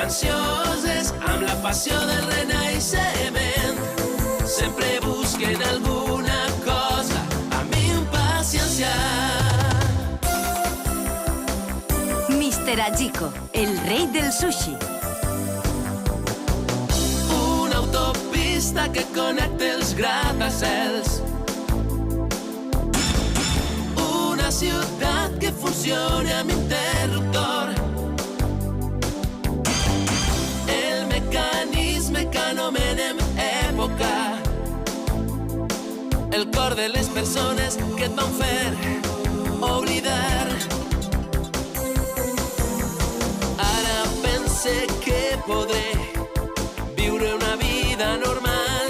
ansioses amb la passió del renaixement. Sempre busquen alguna cosa amb impaciència. Mr. Ajiko, el rei del sushi. Una autopista que connecta els gratacels. Una ciutat que funciona amb interruptor. El mecanisme que anomenem època. El cor de les persones que et van fer oblidar. Ara pense que podré viure una vida normal.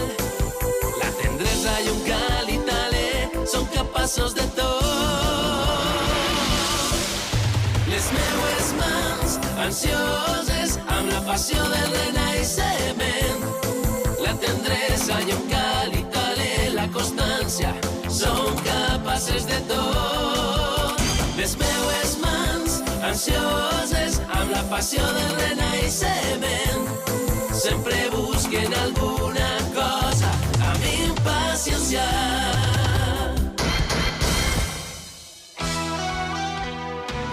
La tendresa i un cal i talè són capaços de tot. Les meues mans ansioses amb la passió del renaixement. La tendresa i un cal i talè, la constància, són capaces de tot. Les meues mans ansioses amb la passió del renaixement. Sempre busquen alguna cosa amb impaciència.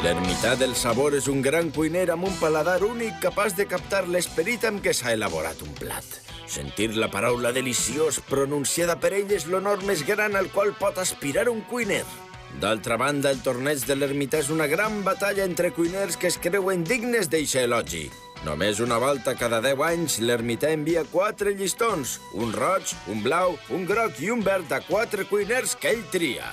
L'ermità del sabor és un gran cuiner amb un paladar únic capaç de captar l'esperit amb què s'ha elaborat un plat. Sentir la paraula deliciós pronunciada per ell és l'honor més gran al qual pot aspirar un cuiner. D'altra banda, el torneig de l'ermità és una gran batalla entre cuiners que es creuen dignes d'eixe elogi. Només una volta cada 10 anys, l'ermità envia 4 llistons, un roig, un blau, un groc i un verd a 4 cuiners que ell tria.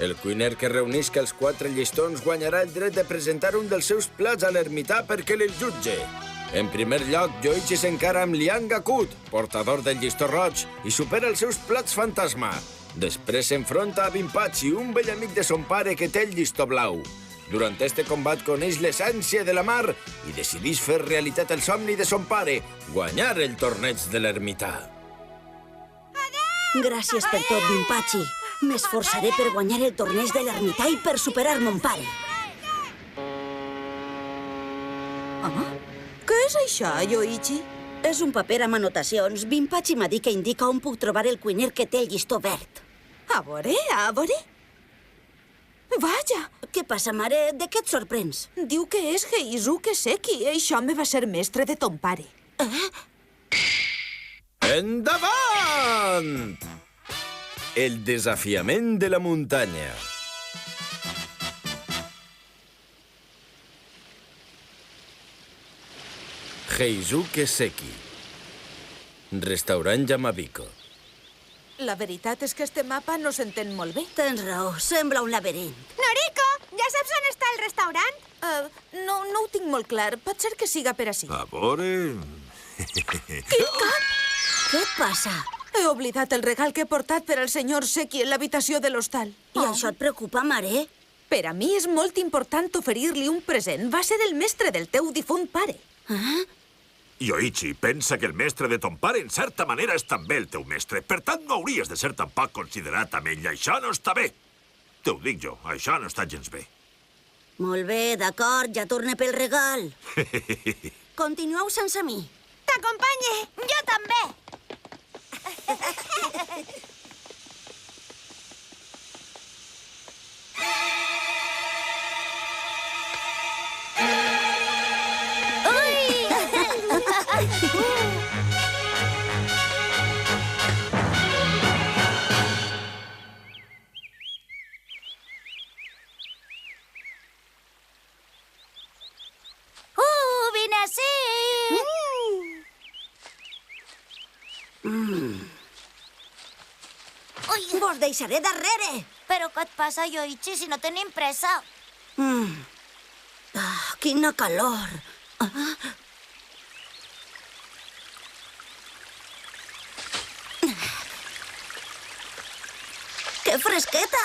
El cuiner que reunisca els 4 llistons guanyarà el dret de presentar un dels seus plats a l'ermità perquè l'ell jutge. En primer lloc, Yoichi s'encara amb Liang Akut, portador del llistó roig, i supera els seus plats fantasma. Després s'enfronta a Binpachi, un vell amic de son pare que té el llistó blau. Durant este combat coneix l'essència de la mar i decideix fer realitat el somni de son pare, guanyar el torneig de l'ermità. Gràcies per tot, Binpachi. M'esforçaré per guanyar el torneig de l'ermità i per superar mon pare. Què és això, Yoichi? És un paper amb anotacions. Binpachi m'ha dit que indica on puc trobar el cuiner que té el llistó verd. A veure, a veure. Vaja! Què passa, mare? De què et sorprens? Diu que és Heizuke Seki. Això me va ser mestre de ton pare. Endavant! El desafiament de la muntanya. Heizuke Seki. Restaurant Yamabiko. La veritat és que este mapa no s'entén molt bé. Tens raó, sembla un laberint. Noriko, ja saps on està el restaurant? No ho tinc molt clar. Pot ser que siga per ací. A veure... Què et passa? He oblidat el regal que he portat per al senyor Seki en l'habitació de l'hostal. I això et preocupa, mare? Per a mi és molt important oferir-li un present. Va ser el mestre del teu difunt pare. Yoichi, pensa que el mestre de ton pare en certa manera és també el teu mestre. Per tant, no hauries de ser tan poc considerat amb ell. Això no està bé. Te ho dic jo, això no està gens bé. Molt bé, d'acord, ja torne pel regal. Continueu sense mi. T'acompanyi, jo també. Vine ací! Vos deixaré darrere. Però què et passa, Yoichi, si no tenim pressa? Quina calor. Que fresqueta.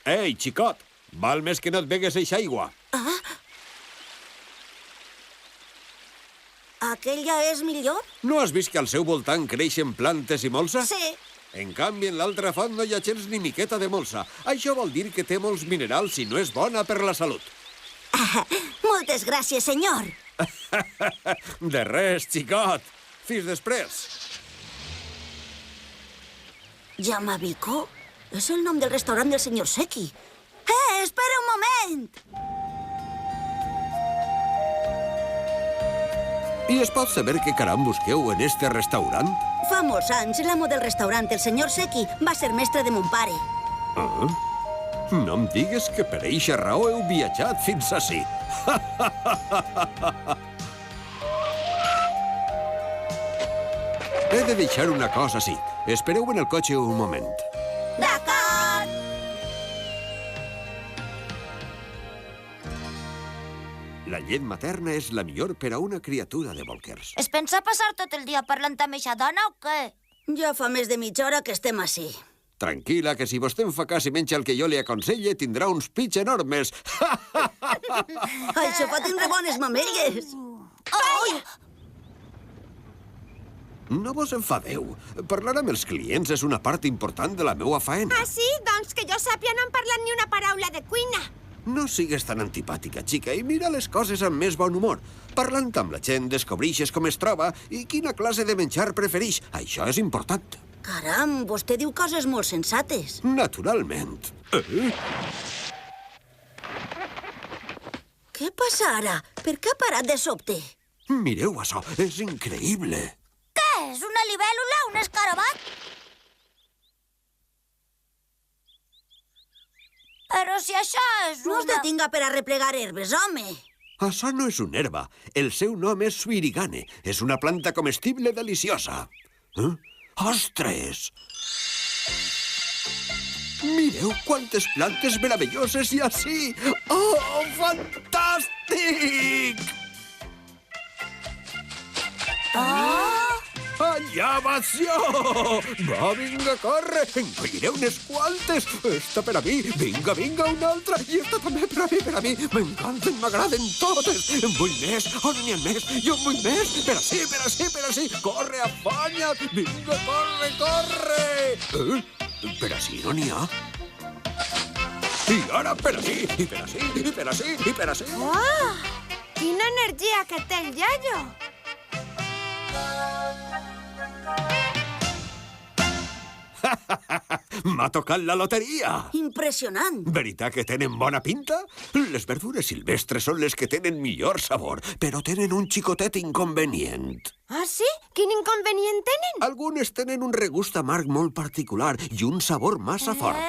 Ei, xicot, val més que no et begues eixa aigua. Aquell ja és millor? No has vist que al seu voltant creixen plantes i molsa? Sí. En canvi, en l'altra font no hi ha gens ni miqueta de molsa. Això vol dir que té molts minerals i no és bona per la salut. Moltes gràcies, senyor. De res, xicot. Fins després. Yamabiko? És el nom del restaurant del senyor Seki. Espera un moment! I es pot saber què caram busqueu en este restaurant? Fa molts anys, l'amo del restaurant, el senyor Seki, va ser mestre de mon pare. Ah? No em digues que per eixa raó heu viatjat fins ací. He de deixar una cosa així. Espereu en el cotxe un moment. D'acord! La llet materna és la millor per a una criatura de Volkers. Es pensa passar tot el dia parlant amb eixa dona o què? Ja fa més de mitja hora que estem ací. Tranquil·la, que si vostè em fa cas i menja el que jo li aconselle, tindrà uns pits enormes. Això fa tindre bones mamelles. Ai! No vos enfadeu. Parlar amb els clients és una part important de la meua faena. Ah, sí? Doncs que jo sàpia no han parlat ni una paraula de cuina. No sigues tan antipàtica, xica, i mira les coses amb més bon humor. Parlant amb la gent, descobreixes com es troba i quina classe de menjar preferix. Això és important. Caram, vostè diu coses molt sensates. Naturalment. Què passa ara? Per què ha parat de sobte? Mireu això, és increïble. Què és? Una libèl·lula? Un escarabat? Però si això és No es detinga per arreplegar herbes, home. Això no és una herba. El seu nom és suirigane. És una planta comestible deliciosa. Ostres! Mireu quantes plantes meravelloses hi ha ací! Oh, fantàstic! Allà vaig jo! Va, vinga, corre! En colliré unes quantes! Esta per a mi, vinga, vinga, una altra! I esta també per a mi! M'encanten, m'agraden totes! En vull més! On n'hi ha més? Jo en vull més! Per ací, per ací, per ací! Corre, afanya't! Vinga, corre, corre! Per ací no n'hi ha? I ara per ací, i per ací, i per ací, i per ací! Oh! Quina energia que té el iaio! M'ha tocat la loteria! Impressionant. Veritat que tenen bona pinta? Les verdures silvestres són les que tenen millor sabor, però tenen un xicotet inconvenient. Ah, sí? Quin inconvenient tenen? Algunes tenen un regust amarg molt particular i un sabor massa fort.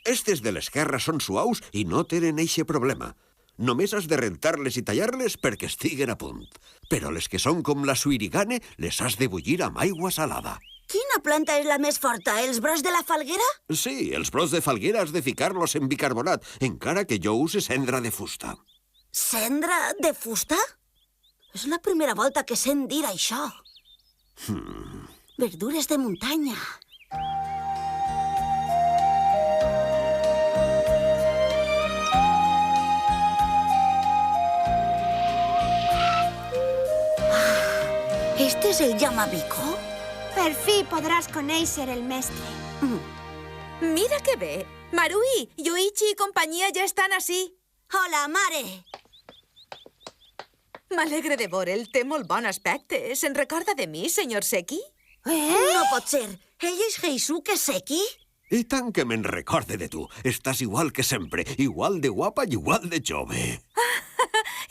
Estes de l'esquerra són suaus i no tenen eixe problema. Només has de rentar-les i tallar-les perquè estiguen a punt. Però les que són com la suirigane les has de bullir amb aigua salada. Quina planta és la més forta? Els brots de la falguera? Sí, els brots de falguera has de ficar-los en bicarbonat, encara que jo use cendra de fusta. Cendra de fusta? És la primera volta que sent dir això. Verdures de muntanya. ¿Este es el Yamabiko? Per fi podràs conèixer el mestre. Mira que bé. Marui, Yoichi i companyia ja estan ací. Hola, mare. M'alegre de veure'l. Té molt bon aspecte. Se'n recorda de mi, senyor Seki? No pot ser. Ell és Heisuke Seki? I tant que me'n recorde de tu. Estàs igual que sempre, igual de guapa i igual de jove.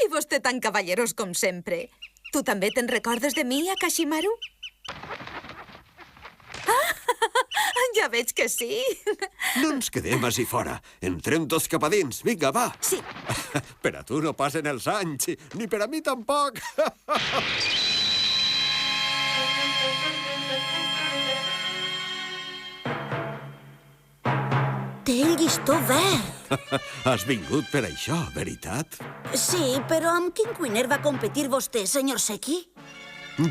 I vostè tan cavallerós com sempre. Tu també te'n recordes de mi, Akashimaru? Ja veig que sí. No ens quedem així fora. Entrem tots cap a dins. Vinga, va. Sí. Per a tu no passen els anys, ni per a mi tampoc. Té el llistó verd. Has vingut per això, veritat? Sí, però amb quin cuiner va competir vostè, senyor Seki?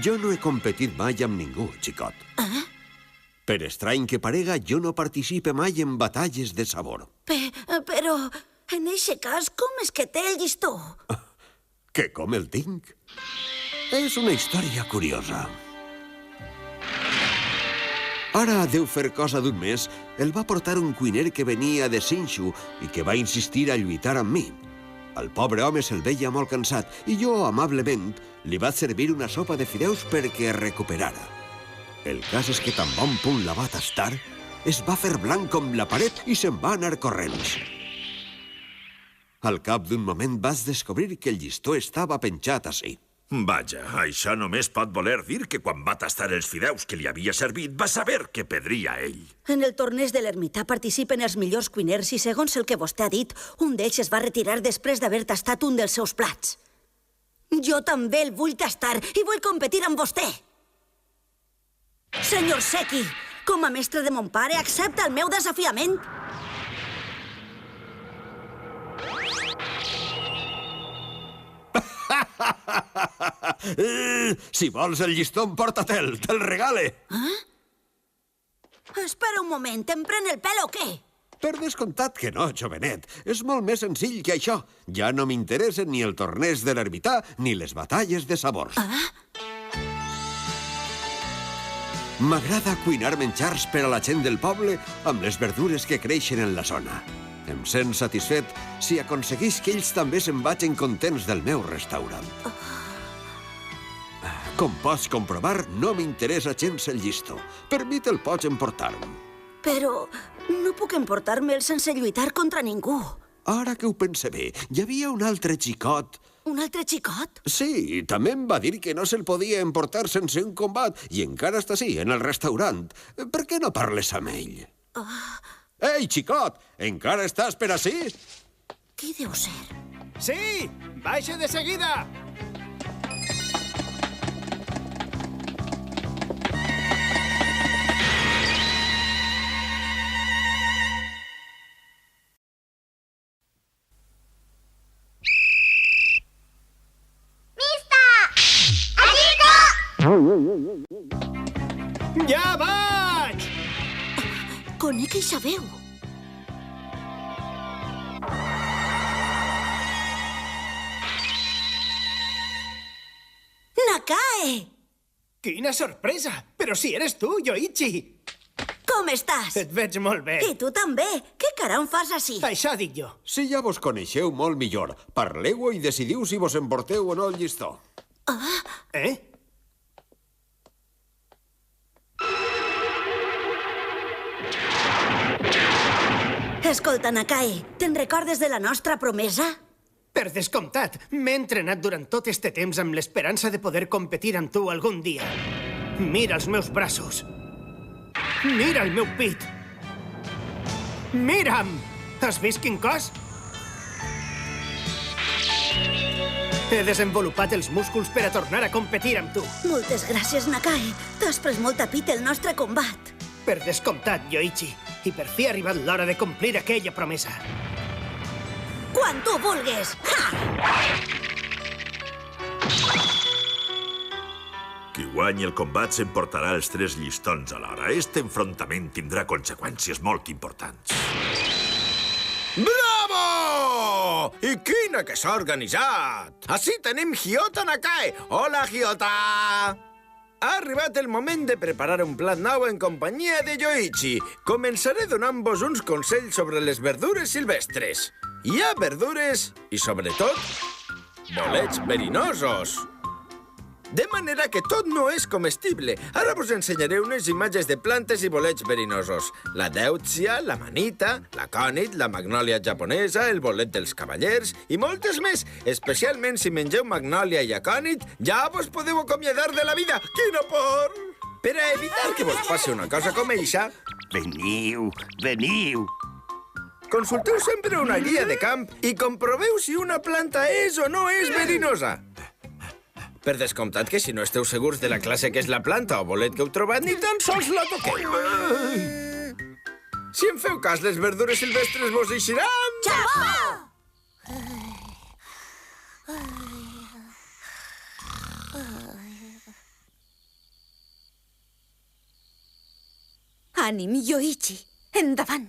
Jo no he competit mai amb ningú, xicot. Per estrany que parega, jo no participe mai en batalles de sabor. Però, en eixe cas, com és que té el llistó? Que com el tinc? És una història curiosa. Ara deu fer cosa d'un mes, el va portar un cuiner que venia de Sinxu i que va insistir a lluitar amb mi. El pobre home se'l veia molt cansat i jo, amablement, li vaig servir una sopa de fideus perquè es recuperara. El cas és que tan bon punt la va tastar, es va fer blanc com la paret i se'n va anar corrents. Al cap d'un moment vaig descobrir que el llistó estava penjat ací. Vaja, això només pot voler dir que quan va tastar els fideus que li havia servit va saber que perdria ell. En el torneig de l'ermità participen els millors cuiners i, segons el que vostè ha dit, un d'ells es va retirar després d'haver tastat un dels seus plats. Jo també el vull tastar i vull competir amb vostè. Senyor Seki, com a mestre de mon pare, accepta el meu desafiament? Si vols el llistó, emporta-te'l, te'l regale. Espera un moment, em pren el pèl o què? Per descomptat que no, jovenet. És molt més senzill que això. Ja no m'interessen ni el torneig de l'ermità ni les batalles de sabors. M'agrada cuinar menjars per a la gent del poble amb les verdures que creixen en la zona. Em sent satisfet si aconseguís que ells també se'n vagin contents del meu restaurant. Com pots comprovar, no m'interessa gens el llistó. Per mi te'l pots emportar. Però no puc emportar-me'l sense lluitar contra ningú. Ara que ho pense bé, hi havia un altre xicot. Un altre xicot? Sí, també em va dir que no se'l podia emportar sense un combat i encara està així, en el restaurant. Per què no parles amb ell? Ei, xicot, encara estàs per ací? Qui deu ser? Sí, baixa de seguida! Ja vaig! Conec eixa veu. Nakae! Quina sorpresa! Però si eres tu, Yoichi! Com estàs? Et veig molt bé. I tu també. Què caram fas ací? Això dic jo. Si ja vos coneixeu molt millor, parleu-ho i decidiu si vos emporteu o no el llistó. Eh? Escolta, Nakae, te'n recordes de la nostra promesa? Per descomptat, m'he entrenat durant tot este temps amb l'esperança de poder competir amb tu algun dia. Mira els meus braços. Mira el meu pit. Mira'm! Has vist quin cos? He desenvolupat els músculs per a tornar a competir amb tu. Moltes gràcies, Nakae. T'has pres molt a pit el nostre combat. Per descomptat, Yoichi. I per fi ha arribat l'hora de complir aquella promesa. Quan tu vulguis! Ha! Qui guanyi el combat s'emportarà els 3 llistons alhora. Este enfrontament tindrà conseqüències molt importants. Bravo! I quina que s'ha organitzat! Així tenim Hyota Nakae. Hola, Hyota! Ha arribat el moment de preparar un plat nou en companyia de Yoichi. Començaré donant-vos uns consells sobre les verdures silvestres. Hi ha verdures i, sobretot, bolets verinosos. De manera que tot no és comestible. Ara vos ensenyaré unes imatges de plantes i bolets verinosos. La deutzia, la manita, la cònit, la magnòlia japonesa, el bolet dels cavallers i moltes més. Especialment si mengeu magnòlia i acònit, ja vos podeu acomiadar de la vida. Quina por! Per a evitar que vos passi una cosa com eixa... Veniu, veniu. Consulteu sempre una guia de camp i comproveu si una planta és o no és verinosa. Per descomptat que si no esteu segurs de la classe que és la planta o bolet que heu trobat, ni tan sols la toqueu. Si em feu cas, les verdures silvestres vos eixiran... Xapó! Ànim, Yoichi. Endavant.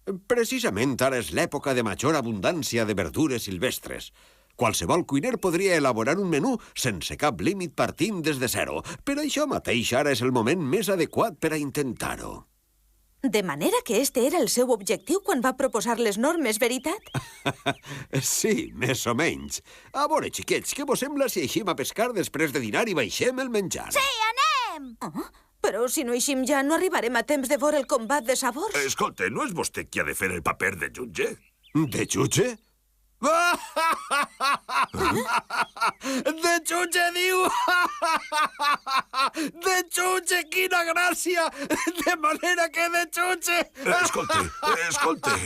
Precisament ara és l'època de major abundància de verdures silvestres. Qualsevol cuiner podria elaborar un menú sense cap límit partint des de zero. Per això mateix ara és el moment més adequat per a intentar-ho. De manera que este era el seu objectiu quan va proposar les normes, veritat? Sí, més o menys. A veure, xiquets, què vos sembla si eixim a pescar després de dinar i baixem el menjar? Sí, anem! Però si no eixim ja, no arribarem a temps de veure el combat de sabors. Escolta, no és vostè qui ha de fer el paper de jutge? De jutge? De jutge, diu! De jutge, quina gràcia! De manera que de jutge! Escolta.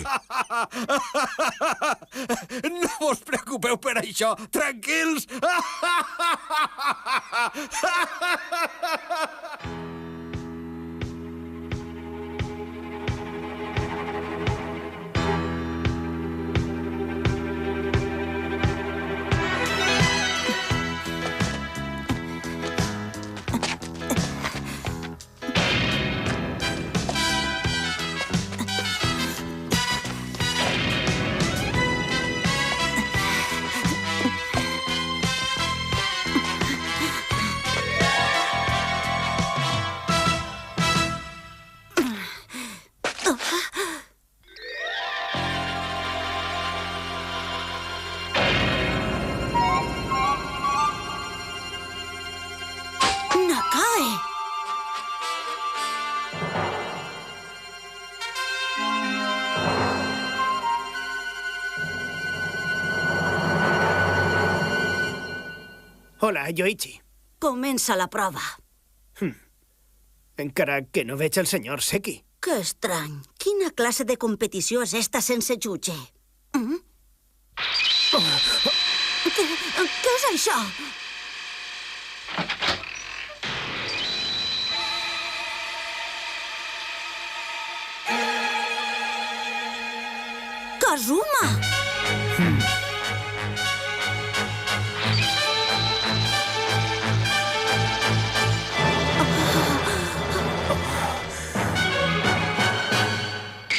No vos preocupeu per això, tranquils! Hola, Yoichi. Comença la prova. Encara que no veig el senyor Seki. Que estrany. Quina classe de competició és esta sense jutge? Què és això? Kazuma!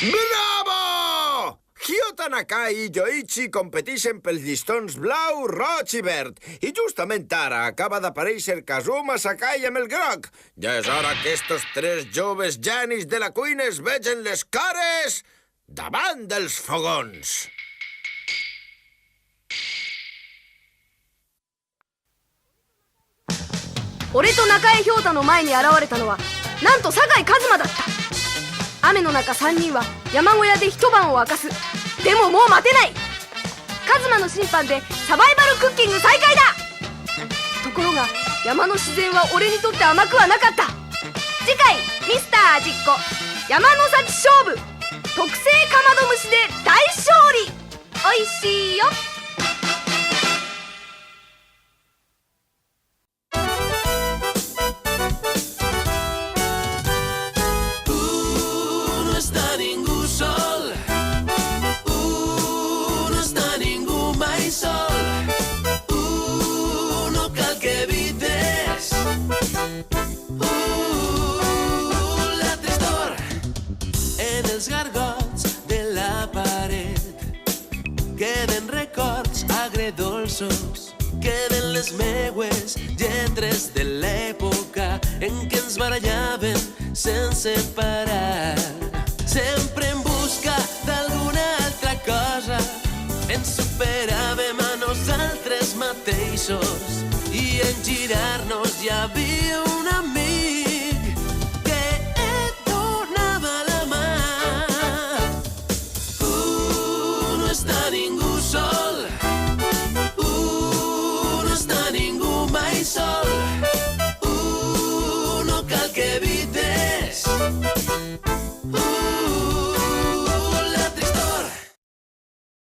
Bravo! Hyota Nakai i Yoichi competeixen pels llistons blau, roig i verd. I justament ara acaba d'aparèixer Kazuma Sakai amb el groc. Ja és hora que estos tres joves genis de la cuina es vegen les cares davant dels fogons. 俺と中江氷太の前に現れたのはなんと酒井一馬だった。雨の中3人は山小屋で一晩を明かす。でももう待てない。一馬の審判でサバイバルクッキング再開だ。ところが山の自然は俺にとって甘くはなかった。次回ミスター味っ子山の幸勝負特製かまど蒸しで大勝利。おいしいよ。Els gargots de la paret queden records agredolços, queden les meues lletres de l'època en què ens barallàvem sense parar. Sempre en busca d'alguna altra cosa ens superàvem a nosaltres mateixos i en girar-nos hi havia un amic